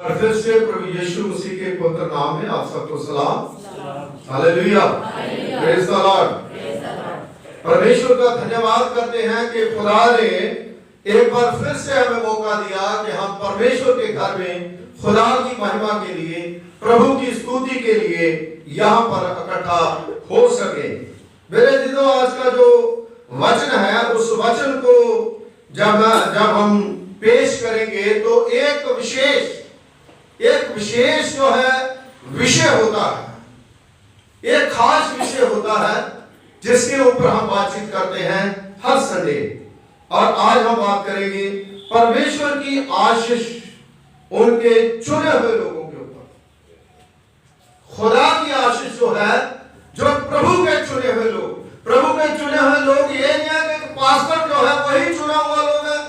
और फिर से प्रभु यीशु मसीह के पवित्र नाम में आप सबको सलाम। Hallelujah, praise the Lord. परमेश्वर का धन्यवाद करते हैं कि खुदा ने एक बार फिर से हमें मौका दिया कि हम परमेश्वर के घर में खुदा की महिमा के लिए, प्रभु की स्तुति के लिए यहाँ पर इकट्ठा हो सके। मेरे दिलों, आज का जो वचन है उस वचन को जब हम पेश करेंगे तो एक विशेष जो है विषय होता है, एक खास विषय होता है जिसके ऊपर हम बातचीत करते हैं हर संडे। और आज हम बात करेंगे परमेश्वर की आशीष उनके चुने हुए लोगों के ऊपर। खुदा की आशीष जो है, जो प्रभु के चुने हुए लोग, प्रभु के चुने हुए लोग, ये नहीं है कि पास्टर जो है वही चुना हुआ लोग है।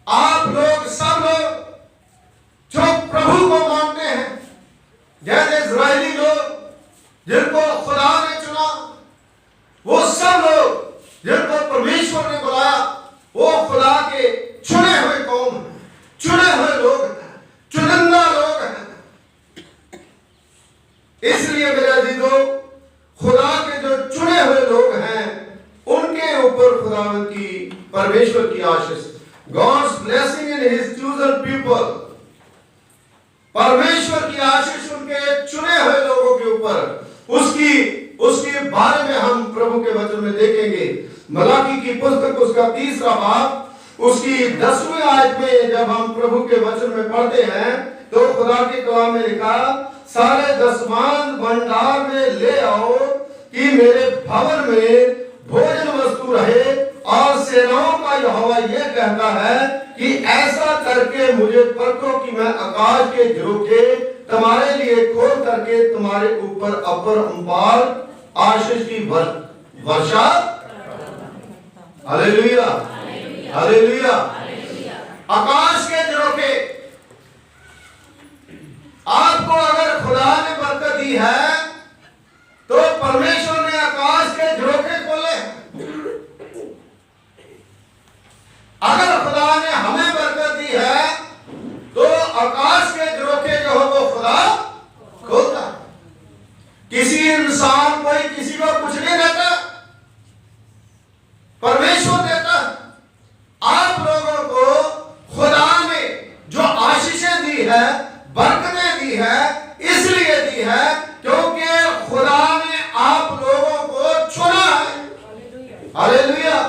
आप लोग, सब लोग जो प्रभु को मानते हैं, जैसे इजरायली लोग जिनको खुदा ने चुना, वो सब लोग जिनको परमेश्वर ने बुलाया, वो खुदा के चुने हुए कौम, चुने हुए लोग, चुनिंदा लोग हैं। इसलिए मेरे अजीजों, खुदा के जो चुने हुए लोग हैं उनके ऊपर खुदावंद की, परमेश्वर की आशीष, God's blessing in His chosen people, परमेश्वर की आशीष उनके चुने हुए लोगों के ऊपर, उसके बारे में हम प्रभु के वचन में देखेंगे। मलाकी की पुस्तक उसका 3रा बाब उसकी 10वीं आयत में जब हम प्रभु के वचन में पढ़ते हैं तो खुदा के कलाम में लिखा, सारे दसमान भंडार में ले आओ कि मेरे भवन में भोजन वस्तु रहे। और सेनाओं का यहोवा ये कहता है कि ऐसा करके मुझे परखो कि मैं आकाश के झरोखे तुम्हारे लिए खोल करके तुम्हारे ऊपर अपरंपार आशीष की वर्षा। Hallelujah, hallelujah. आकाश के झरोखे, आपको अगर खुदा ने बरकत दी है तो परमेश्वर ने आकाश के झरोखे खोले। अगर खुदा ने हमें बरकत दी है तो आकाश के झरोखे जो है वो खुदा खोलता। किसी इंसान, कोई किसी को कुछ नहीं देता, परमेश्वर देता। आप लोगों को खुदा ने जो आशीषें दी है, बरकतें दी है, इसलिए दी है क्योंकि खुदा ने आप लोगों को चुना है। हालेलुया।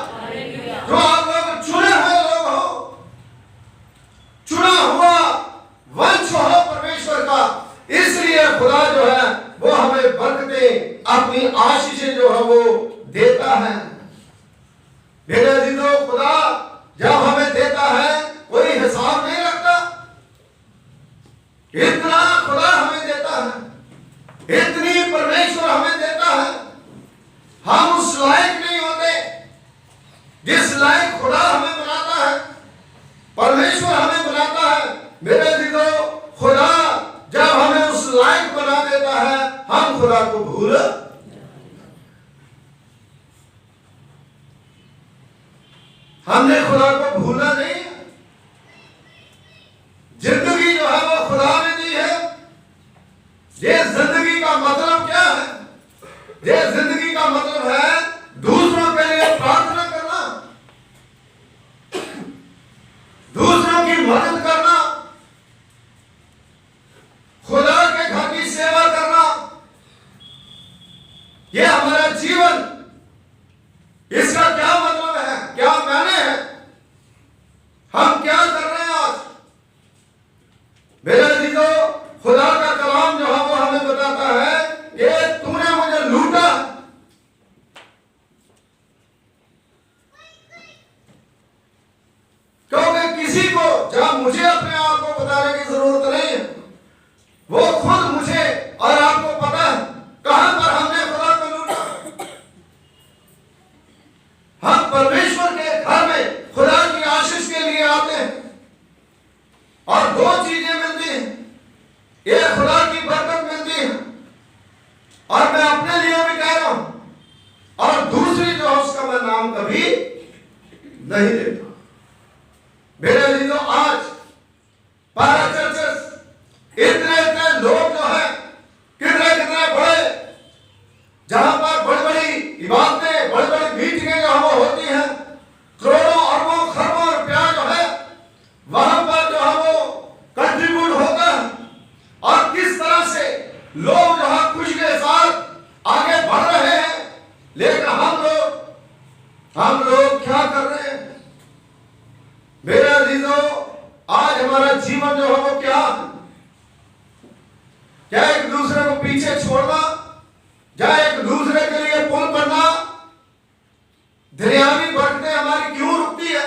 जो आप लोग चुने हुए लोग हो, चुना हुआ वंश हो परमेश्वर का, इसलिए खुदा जो है वो हमें बरकतें, अपनी आशीषें जो है वो देता है। मेरे अजीजों, खुदा जब हमें देता है कोई हिसाब नहीं रखता। इतना खुदा हमें देता है, इतनी परमेश्वर हमें देता है, हम उस लायक नहीं होते जिस लायक खुदा हमें बनाता है, परमेश्वर हमें बनाता है। मेरे अजीजों, खुदा जब हमें उस लायक बना देता है, हम खुदा को भूल, हमने खुदा को भूलना नहीं। जिंदगी जो है वो खुदा ने दी है। ये जिंदगी का मतलब क्या है? ये जिंदगी का मतलब है दूसरों के लिए प्रार्थना करना, दूसरों की मदद करना, खुदा के घर की सेवा करना। यह हमारा जीवन, इसका क्या मतलब है, क्या मायने है, हम क्या कर रहे हैं आज? मेरे अजीजों, खुदा का कलाम जो है वो हमें बताता है कि तूने मुझे लूटा, क्योंकि किसी को जब मुझे अपने आप को बताने की जरूरत नहीं है, वो खुद मुझे और आपको पता है कहां पर हमने खुदा को लूटा। हम परमेश्वर के घर में खुदा की आशीष के लिए आते हैं और दो चीजें मिलती हैं, एक खुदा की बरकत मिलती है और मैं अपने लिए भी कह रहा हूं, और दूसरी जो है उसका मैं नाम कभी नहीं लेता। मेरे अजीजों, आज 12 इतने इतने लोग जो है कितने कितने बड़े, जहां पर बड़ी बड़ी इबादतें, बड़ी बड़ी मीटिंगें जो है वो होती हैं, करोड़ों अरबों खरबों रुपया जो है वहां पर जो है वो कंट्रीब्यूट होता है, और किस तरह से लोग जो है खुशी के साथ आगे बढ़ रहे हैं। लेकिन हम लोग क्या कर रहे हैं मेरे अजीजों? आज हमारा जीवन जो है वो क्या एक दूसरे को पीछे छोड़ना, या एक दूसरे के लिए पुल बनना, दुनियावी बरकतें हमारी क्यों रुकती है,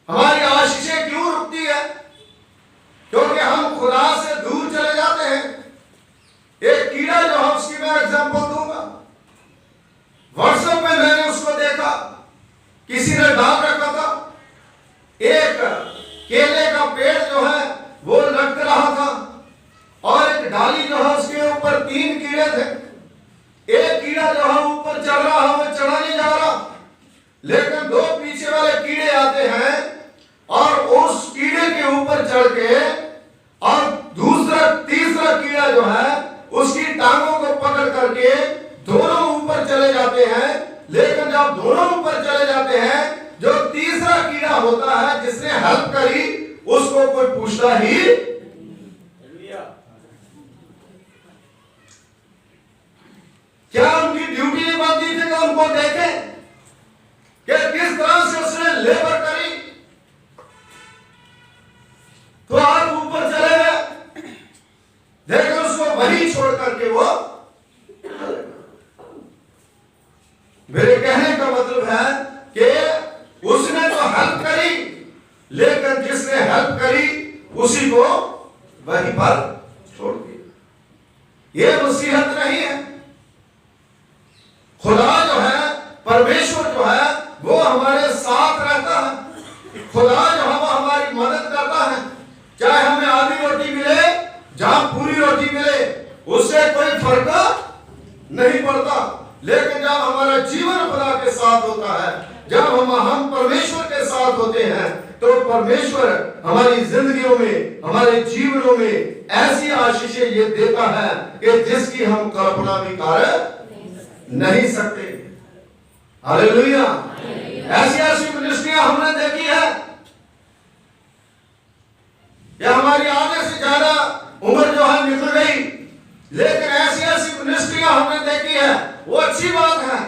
हमारी आशीषें क्यों रुकती है? क्योंकि हम खुदा से दूर चले जाते हैं। एक कीड़ा जो है उसकी मैं एग्जांपल दूंगा। व्हाट्सएप में मैंने उसको देखा, किसी ने डाल रखा था, एक केले का पेड़ जो है वो लग रहा था, और एक डाली जो है उसके ऊपर 3 कीड़े थे। एक कीड़ा जो है ऊपर चढ़ रहा है, वो चढ़ा नहीं जा रहा, लेकिन 2 पीछे वाले कीड़े आते हैं और उस कीड़े के ऊपर चढ़ के, और तीसरा कीड़ा जो है उसकी टांगों को पकड़ करके दोनों ऊपर चले जाते हैं। लेकिन जब दोनों ऊपर चले जाते हैं, जो तीसरा कीड़ा होता है जिसने हेल्प करी, उसको कोई पूछता ही। क्या उनकी ड्यूटी नहीं बनती थी कि उनको देखें कि किस तरह से उसने लेबर करी? तो आप ऊपर चले गए, देखो उसको वहीं छोड़ करके वो। मेरे कहने का मतलब है कि उसने तो हेल्प करी, लेकिन जिसने हेल्प करी उसी को वहीं पर छोड़ दिया। ये नसीहत नहीं है। खुदा जो है, परमेश्वर जो है, वो हमारे साथ रहता है। खुदा जो है वो हमारी मदद करता है, चाहे हमें आधी रोटी मिले, जहां पूरी रोटी मिले, उससे कोई फर्क नहीं पड़ता। लेकिन जब हमारा जीवन खुदा के साथ होता है, जब हम परमेश्वर के साथ होते हैं, तो परमेश्वर हमारी जिंदगियों में, हमारे जीवनों में ऐसी आशीषें ये देता है कि जिसकी हम कल्पना भी कर नहीं सकते। हालेलुया। ऐसी मिनिस्ट्रियां हमने देखी है कि हमारी आधे से ज्यादा उम्र जो है निकल गई, लेकिन ऐसी मिनिस्ट्रियां हमने देखी है। वो अच्छी बात है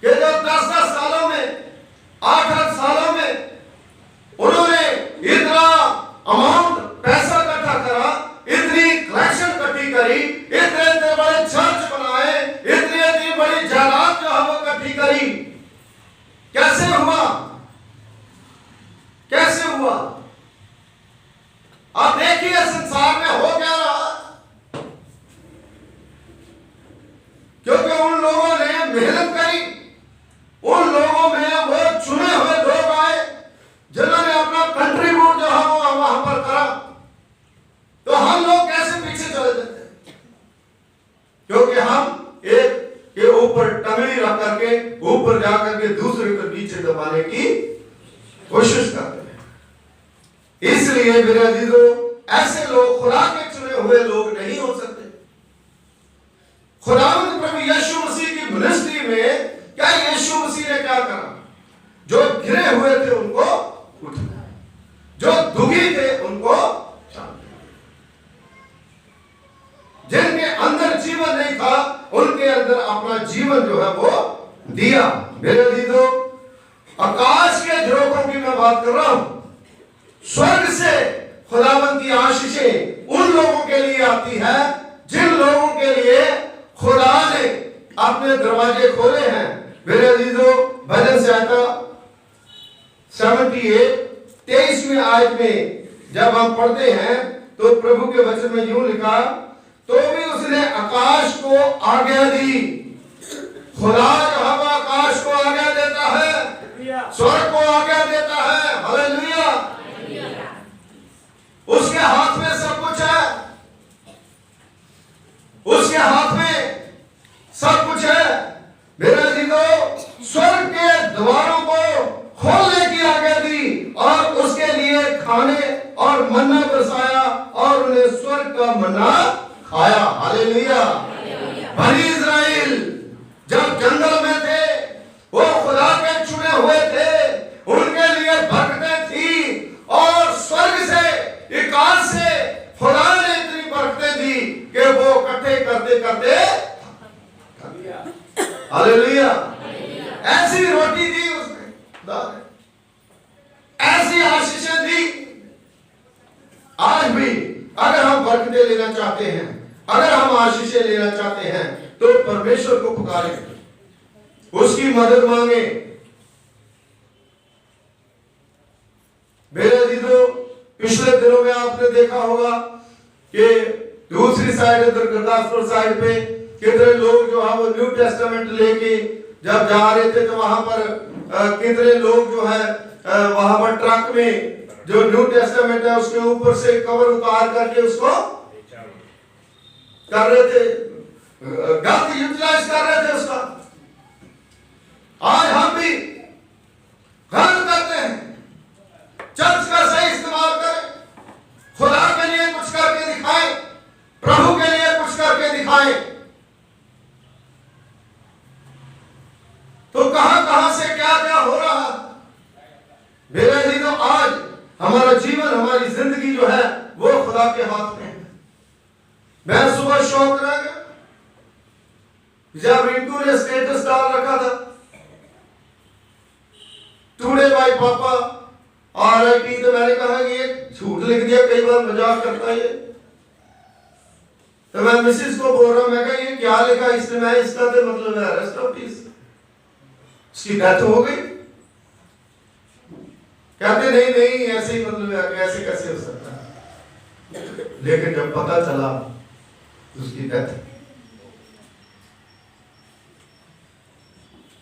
कि जो 10-10 सालों में, 8-8 सालों में उन्होंने इतना अमाउंट पैसा इकट्ठा करा, इतनी कलेक्शन इकट्ठी करी, इतने बड़े चर्च बनाए, इतनी बड़ी जायदाद जो है वो इकट्ठी करी। कैसे हुआ? कैसे हुआ? आप देखिए संसार में हो क्या रहा। क्योंकि उन लोगों ने मेहनत करी, उन लोगों में वो चुने हुए लोग आए जिन्होंने अपना कंट्रीब्यूट जो है वो वहां पर करा। तो हम लोग कैसे पीछे चले जाते? क्योंकि हम एक के ऊपर टंगड़ी रख करके ऊपर जाकर के दूसरे को नीचे दबाने की कोशिश करते हैं। इसलिए मेरे अजीजों, ऐसे लोग खुदा के चुने हुए लोग नहीं हो सकते। खुदावंद प्रभु यीशु मसीह की मिनिस्ट्री में क्या यीशु मसीह ने क्या करा? जो गिरे हुए थे उनको उठाया, जो दुखी थे उनको शांति, जिनके अंदर जीवन नहीं था उनके अंदर अपना जीवन जो है वो दिया। मेरे अजीजों, आकाश के झरोखों की मैं बात कर रहा हूं। स्वर्ग से खुदावंद की आशीषें उन लोगों के लिए आती है जिन लोगों के लिए खुदा ने अपने दरवाजे खोले हैं। मेरे अजीजों, भजन संहिता 78-23 आयत में जब हम पढ़ते हैं तो प्रभु के वचन में यूं लिखा, तो भी उसने आकाश को आज्ञा दी। खुदा जो है आकाश को आज्ञा देता है, स्वर्ग को आज्ञा देता है। हालेलुया। उसके हाथ में सब कुछ है, उसके हाथ में सब कुछ है। मेरे अजीजों, स्वर्ग के द्वारों को खोलने की आज्ञा दी और उसके लिए खाने और मन्ना बरसाया और उन्हें स्वर्ग का मन्ना खाया। हालेलुया। बनी इस्राएल जब जंगल में थे, वो खुदा के चुने हुए थे, उनके लिए बरकतें थी और स्वर्ग से, आकाश से खुदा ने इतनी बरकतें दी कि वो इकट्ठे करते करते, हालेलुया, ऐसी रोटी दी उसने, ऐसी आशीषें दी। आज भी अगर हम बरकतें लेना चाहते हैं, अगर हम आशीषें लेना चाहते हैं, तो परमेश्वर को पुकारें, उसकी मदद मांगे। मेरे अजीजों, पिछले दिनों में आपने देखा होगा कि दूसरी साइड, इधर गुरदासपुर साइड पे कितने लोग जो है वो न्यू टेस्टामेंट लेके जब जा रहे थे, तो वहां पर कितने लोग जो है वहां पर ट्रक में जो न्यू टेस्टामेंट है उसके ऊपर से कवर उतार करके उसको कर रहे थे, गलत यूटिलाइज कर रहे थे उसका। आज हम भी गलत करते हैं। चर्च का सही इस्तेमाल करें, खुदा के लिए कुछ करके दिखाएं, प्रभु के लिए कुछ करके दिखाएं, तो कहां कहां से क्या क्या हो रहा है। मेरे अजीजों, आज हमारा जीवन, हमारी जिंदगी जो है वो खुदा के हाथ में है। मैं सुबह शौक रह गया जब रिंकू ने स्टेटस डाल रखा था, टुडे बाय पापा RIP, तो मैंने कहा कि ये झूठ लिख दिया, कई बार मजाक करता है ये। तो मैं मिसेस को बोल रहा हूं, मैं कहा ये क्या लिखा इसने, मैं इसका तो मतलब है रेस्ट ऑफ पीस, उसकी डेथ हो गई। कहते नहीं नहीं ऐसे ही मतलब है, कैसे कैसे हो सकता है। लेकिन जब पता चला उसकी डेथ,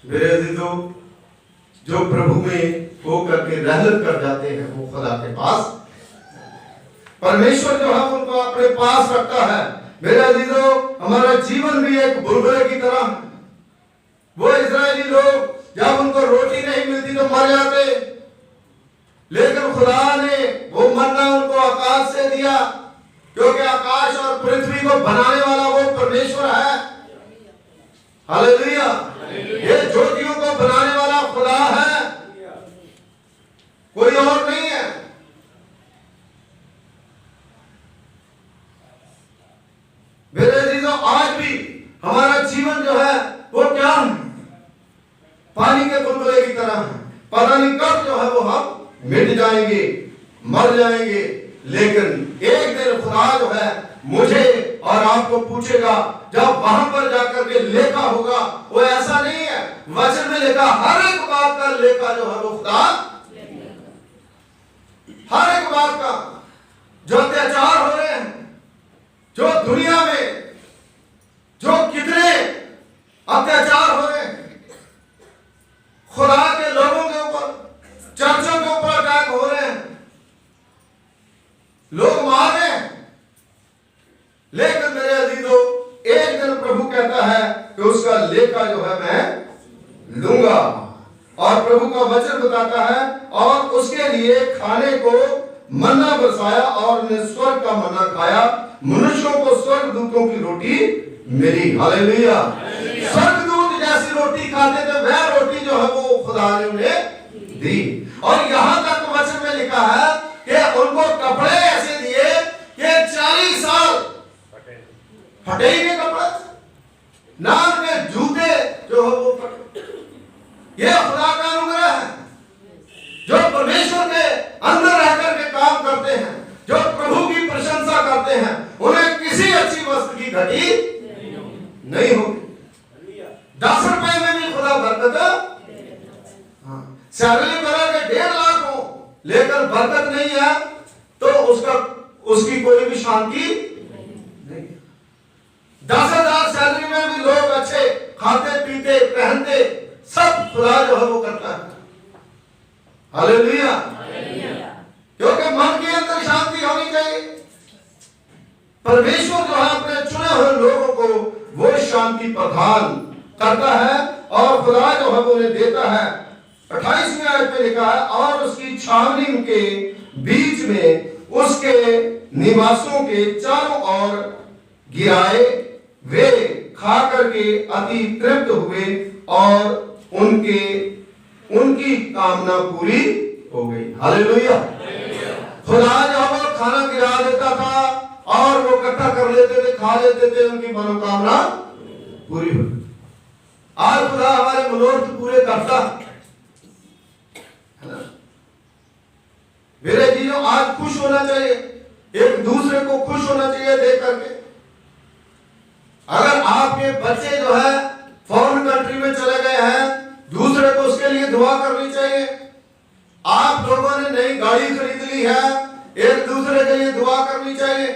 मेरे अजीजों, जो प्रभु में हो करके रहलत कर जाते हैं वो खुदा के पास, परमेश्वर जो है उनको अपने पास रखता है। मेरे अजीजों, हमारा जीवन भी एक बुलबुले की तरह है। वो इजरायली लोग जब उनको रोटी नहीं मिलती तो मर जाते, लेकिन खुदा ने वो मन्ना उनको आकाश से दिया, क्योंकि आकाश और पृथ्वी को बनाने वाला वो परमेश्वर है। हालेलुया। ये ज्योतियों को बनाने वाला खुदा है, कोई और नहीं है। मेरे अजीजों, आज भी हमारा जीवन जो है वो क्या है, पानी के बुलबुले की तरह है। पता नहीं कब जो है वो हम मिट जाएंगे, मर जाएंगे, लेकिन एक दिन खुदा जो है मुझे और आपको पूछेगा। जब वहां पर जाकर के लेखा होगा, वो ऐसा नहीं है, वचन में लिखा हर एक बात का लेखा जो है वो खुदा, हर एक बात का, जो अत्याचार हो रहे हैं, जो दुनिया में जो कितने अत्याचार हो रहे हैं, खुदा के लोगों के ऊपर, चर्चों के ऊपर अटैक हो रहे हैं, लोग मार रहे हैं, लेकिन मेरे अजीजों, एक दिन प्रभु कहता है कि उसका लेखा जो है मैं लूंगा। और प्रभु का वचन बताता है, और उसके लिए खाने को मन्ना बरसाया और उन्हें स्वर्ग का मन्ना खाया। मनुष्यों को स्वर्गदूतों की रोटी मिली। हालेलुया। स्वर्गदूत जैसी रोटी खाते थे, वह रोटी जो है वो खुदा ने उन्हें दी। और यहां तक वचन में लिखा है कि उनको कपड़े ऐसे दिए कि 40 साल फटे ही नहीं कपड़े, ना उनके जूते जो है वो फटे। यह खुदा का अनुग्रह है, जो परमेश्वर के अंदर रहकर के काम करते हैं, जो प्रभु की प्रशंसा करते हैं, उन्हें किसी अच्छी वस्तु की घटी नहीं होगी। 10 रुपए में भी खुदा बरकत, सैलरी बना के 1.5 लाख हो, लेकिन बरकत नहीं है, तो उसकी कोई भी शांति नहीं। 10,000 सैलरी में भी लोग अच्छे खाते पीते पहनते, सब खुदा जो है वो करता है। हालेलुया। क्योंकि मन के अंदर शांति होनी चाहिए। परमेश्वर जो है अपने चुने हुए लोगों को वो शांति प्रदान करता है, और खुदा जो है वो उन्हें देता है। 28वें आयत में लिखा है, और उसकी छावनी के बीच में उसके निवासों के चारों ओर गिराए। वे खा करके अति तृप्त हुए और उनकी कामना पूरी हो गई। हालेलुया। खुदा जब खाना गिरा देता था और वो इकट्ठा कर लेते थे, खा लेते थे, उनकी मनोकामना पूरी हो गई। आज खुदा हमारे मनोरथ पूरे करता है ना। मेरे जीजों, आज खुश होना चाहिए, एक दूसरे को खुश होना चाहिए देख करके। अगर आपके बच्चे जो है फॉरेन कंट्री में चले गए हैं, दूसरे को उसके लिए दुआ करनी चाहिए। आप लोगों ने नई गाड़ी खरीद ली है, एक दूसरे के लिए दुआ करनी चाहिए।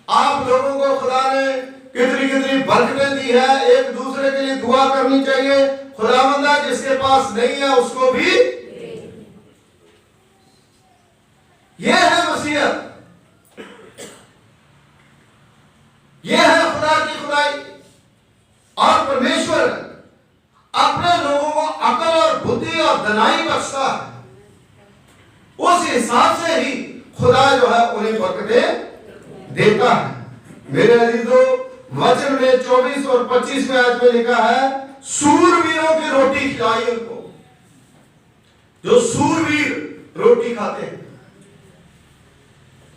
आप लोगों को खुदा ने कितनी कितनी बरकतें दी है, एक दूसरे के लिए दुआ करनी चाहिए। खुदावंदा जिसके पास नहीं है उसको भी। यह है मसीहत, यह है खुदा की खुदाई। और परमेश्वर अपने लोगों को अकल और बुद्धि और दनाई बख्शता है, उस हिसाब से ही खुदा जो है उन्हें बरकतें देता है। मेरे अजीजों, वचन में 24 और 25 में आयत में लिखा है, सूरवीरों की रोटी खिलाई उनको। जो सूरवीर रोटी खाते हैं,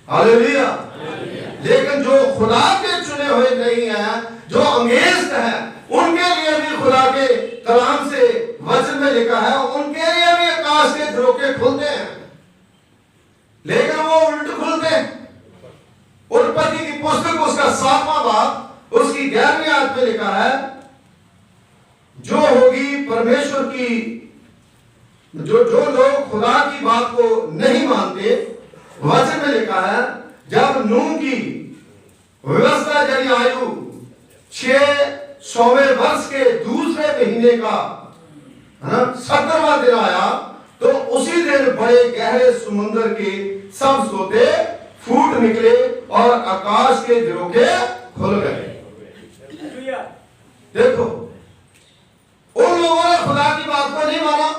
हालेलुया। लेकिन जो खुदा के चुने हुए नहीं है, जो अंगेज है, उनके लिए भी खुदा के कलाम से वचन में लिखा है, उनके लिए भी आकाश के झरोखे खुलते हैं, लेकिन वो उल्ट खुलते हैं। उत्पत्ति की पुस्तक उसका 7वां बाब उसकी 11वीं आयत में लिखा है, जो होगी परमेश्वर की, जो लोग खुदा की बात को नहीं मानते, वचन में लिखा है, जब नूह की व्यवस्था जरी आयु 600वें वर्ष के दूसरे महीने का 70वां दिन आया, तो उसी दिन बड़े गहरे समुद्र के सब सोते फूट निकले और आकाश के झरोखे खुल गए। देखो, उन लोगों ने खुदा की बात को नहीं माना।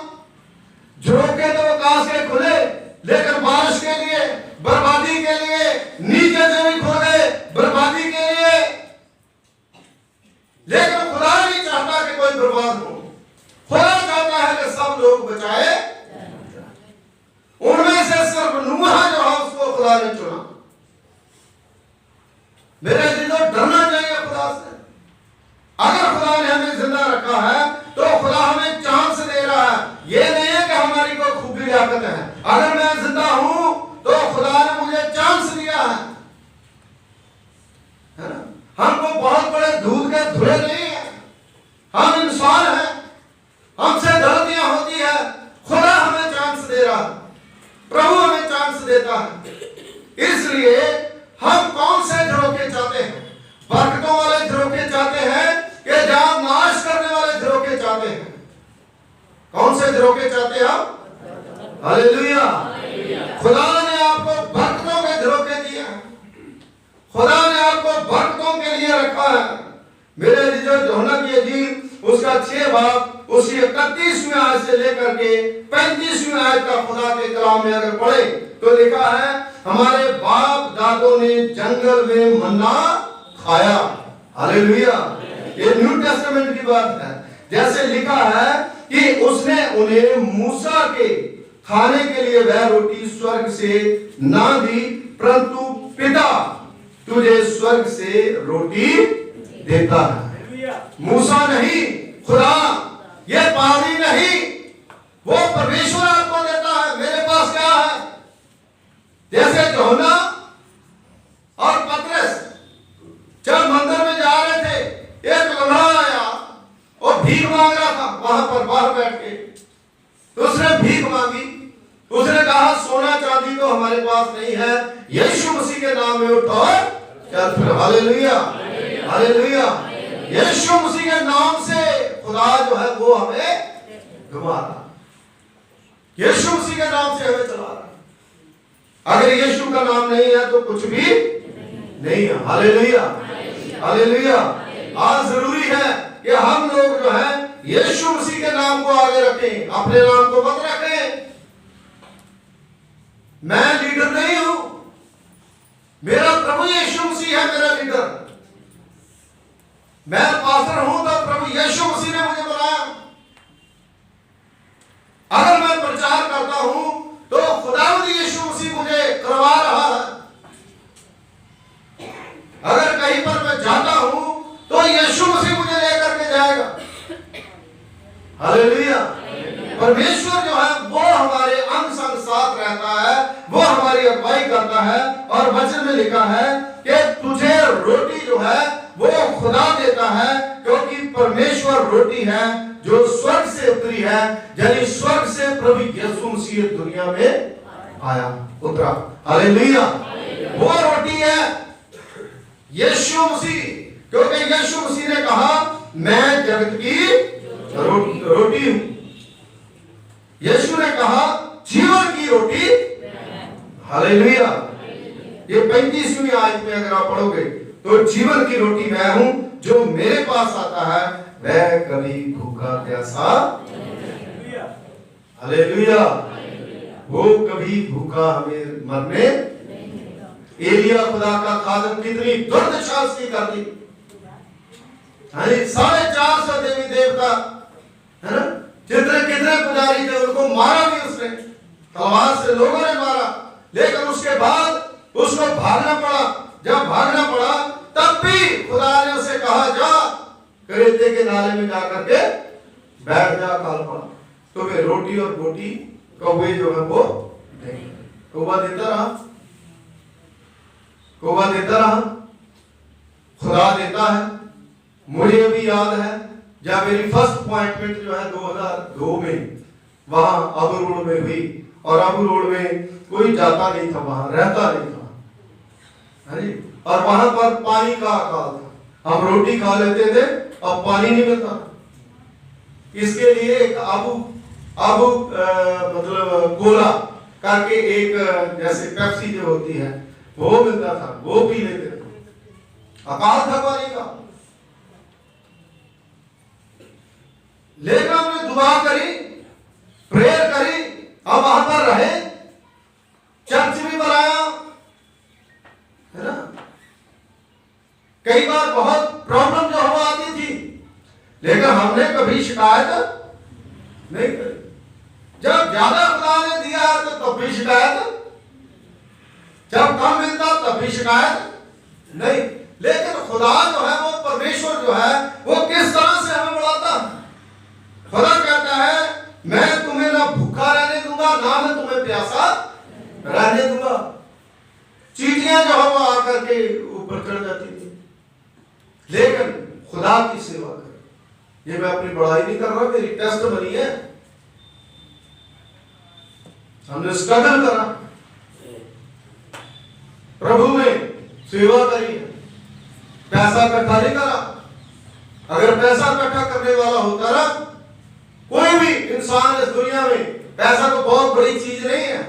झरोखे तो आकाश के खुले, लेकिन बारिश के लिए, बर्बादी के लिए, नीचे से भी खुल गए बर्बादी के लिए। लेकिन खुदा नहीं चाहता कि कोई बर्बाद हो, खुदा चाहता है कि सब लोग बचाए। उनमें से सिर्फ नूह जो है उसको खुदा ने चुना। मेरे दिलों, डरना चाहिए खुदा से। अगर खुदा ने हमें जिंदा रखा है तो खुदा हमें चांस दे रहा है। ये नहीं है कि हमारी कोई खूबी लियाकत है। अगर मैं जिंदा हूं तो खुदा ने मुझे चांस दिया है ना। हमको बहुत बड़े दूध के धुए नहीं है, हम इंसान हैं, हमसे गलतियां होती है। खुदा हमें चांस दे रहा है, प्रभु हमें चांस देता है। इसलिए हम कौन से झरोखे चाहते हैं? बरकतों वाले झरोखे चाहते हैं कि जहां नाश करने वाले झरोखे चाहते हैं? कौन से झरोखे चाहते हैं आप? हालेलुया। खुदा ने आपको बरकतों के झरोखे दिए हैं, खुदा ने आपको बरकतों के लिए रखा है। मेरे यूहन्ना की इंजील उसका 6 बाब उसकी 31वीं आयत से लेकर के 35वीं आयत का खुदा के कलाम में अगर पढ़े तो लिखा है, हमारे बाप दादों ने जंगल में मन्ना खाया। हालेलुया। ये न्यू टेस्टामेंट की बात है। जैसे लिखा है कि उसने उन्हें मूसा के खाने के लिए वह रोटी स्वर्ग से ना दी, परंतु पिता तुझे स्वर्ग से रोटी देता है। मूसा नहीं, खुदा, ये पानी नहीं, वो परमेश्वर आपको देता है। मेरे पास क्या है? जैसे यूहन्ना और पतरस जब मंदिर में जा रहे थे, एक लंगड़ा आया और भीख मांग रहा था वहां पर बाहर बैठ के। तो उसने भीख मांगी, उसने कहा, सोना चांदी तो हमारे पास नहीं है, यीशु मसीह के नाम में उठो चल फिर। Hallelujah, hallelujah. यीशु मसीह के नाम से खुदा जो है वो हमें घुमा रहा, यीशु मसीह के नाम से हमें चला रहा। अगर यीशु का नाम नहीं है तो कुछ भी नहीं है। Hallelujah, hallelujah. आज जरूरी है कि हम लोग जो है यीशु मसीह के नाम को आगे रखें, अपने नाम को मत रखें। मैं लीडर नहीं हूं, अगर प्रभु यीशु मसीह है मेरा लीडर, मैं पास्टर हूं तो प्रभु यीशु मसीह ने मुझे बनाया। अगर मैं प्रचार करता हूं तो खुदावंद यीशु मसीह मुझे करवा रहा है। अगर कहीं पर मैं जाता हूं तो यीशु मसीह मुझे लेकर के जाएगा। हालेलुया। परमेश्वर जो है वो हमारे अंग संग साथ रहता है, वो हमारी अगुवाई करता है। और वचन में लिखा है कि तुझे रोटी जो है वो खुदा देता है, क्योंकि परमेश्वर रोटी है जो स्वर्ग से उतरी है, यानी स्वर्ग से प्रभु यीशु मसीह दुनिया में आया, उतरा। हालेलुया। वो रोटी है यीशु मसीह, क्योंकि यीशु मसीह ने कहा मैं जगत की रोटी हूं। यीशु ने कहा जीवन की रोटी। हालेलुया। ये 35वीं आयत में अगर आप पढ़ोगे तो जीवन की रोटी मैं हूं, जो मेरे पास आता है वह कभी भूखा प्यासा। हालेलुया। वो कभी भूखा हमें मरने। एलिया खुदा का खादम कितनी दुर्दशा उसकी कर दी, 450 देवी देवता है ना, जितने कितने पुजारी थे उनको मारा भी उसने, तलवार से लोगों ने मारा। लेकिन उसके बाद उसको भागना पड़ा। जब भागना पड़ा तब भी खुदा ने उसे कहा जा करेते के नाले में जाकर के बैठ जा, काल पड़ा। तो वे रोटी और बोटी कौवे जो है वो कौवा देता रहा, कौवा देता रहा, खुदा देता है। मुझे भी याद है जब मेरी फर्स्ट अपॉइंटमेंट जो है 2002 में वहां अबू रोड में हुई, और अबू रोड में कोई जाता नहीं था, वहां रहता नहीं था, है जी। और वहां पर पानी का अकाल था। हम रोटी खा लेते थे, अब पानी नहीं मिलता। इसके लिए एक अबू मतलब कोला करके एक जैसे पेप्सी जो होती है वो मिलता था, वो पी लेते थे। अकाल था पानी का। लेकिन हमने दुआ करी, प्रेयर करी, हम वहां पर रहे, चर्च भी बनाया, है ना। कई बार बहुत प्रॉब्लम जो हमें आती थी, लेकिन हमने कभी शिकायत नहीं करी। जब ज्यादा खुदा ने दिया तो तब भी शिकायत, जब कम मिलता तब भी शिकायत नहीं। लेकिन खुदा जो है वो परमेश्वर जो है वो किस तरह से हमें बढ़ाता है। खुदा कहता है मैं तुम्हें ना भूखा रहने दूंगा, ना मैं तुम्हें प्यासा रहने दूंगा। चींटियां जो है वो आकर के ऊपर चढ़ जाती थी, लेकिन खुदा की सेवा कर। ये मैं अपनी बड़ाई नहीं कर रहा, मेरी टेस्ट बनी है। हमने स्ट्रगल करा, प्रभु में सेवा करी, पैसा इकट्ठा नहीं करा। अगर पैसा इकट्ठा करने वाला होता ना कोई भी इंसान इस दुनिया में, पैसा तो बहुत बड़ी चीज नहीं है,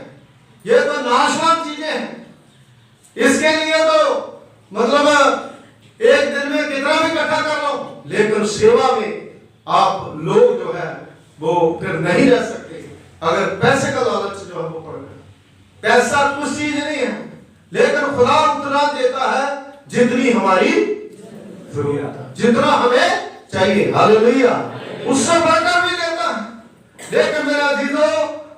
ये तो नाशवान चीजें हैं। इसके लिए तो मतलब एक दिन में कितना भी इकट्ठा कर लो, लेकिन सेवा में आप लोग जो है वो फिर नहीं रह सकते अगर पैसे का लालच जो है वो पड़ गया। पैसा कुछ चीज नहीं है, लेकिन खुदा उतना देता है जितनी हमारी जरूरत है, जितना हमें चाहिए। हालेलुया। उससे बढ़कर भी देता है। लेकिन मेरा अजीजों,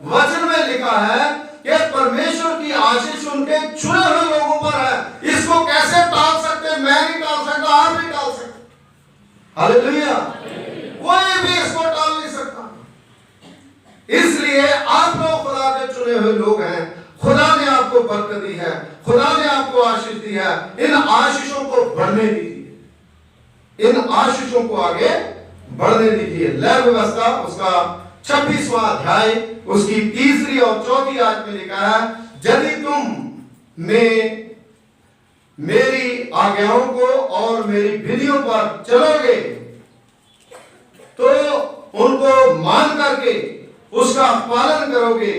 वचन में लिखा है कि परमेश्वर की आशीष उनके चुने हुए लोगों पर है। इसको कैसे टाल सकते? मैं नहीं टाल सकता, आप नहीं टाल सकते। हालेलुया। कोई भी इसको टाल नहीं सकता। इसलिए आप लोग खुदा के चुने हुए लोग हैं। खुदा ने आपको बरकत दी है, खुदा ने आपको आशीष दी है। इन आशीषों को बढ़ने दीजिए, इन आशीषों को आगे बढ़ने दीजिए। लय व्यवस्था उसका 26वां अध्याय उसकी 3री और 4थी आयत में लिखा है, यदि तुम में मेरी आज्ञाओं को और मेरी विधियों पर चलोगे तो उनको मान करके उसका पालन करोगे,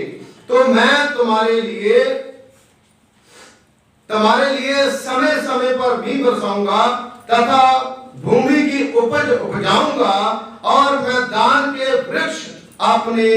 तो मैं तुम्हारे लिए समय समय पर भी बरसाऊंगा तथा भूमि की उपज उपजाऊंगा, और मैं दान के वृक्ष अपने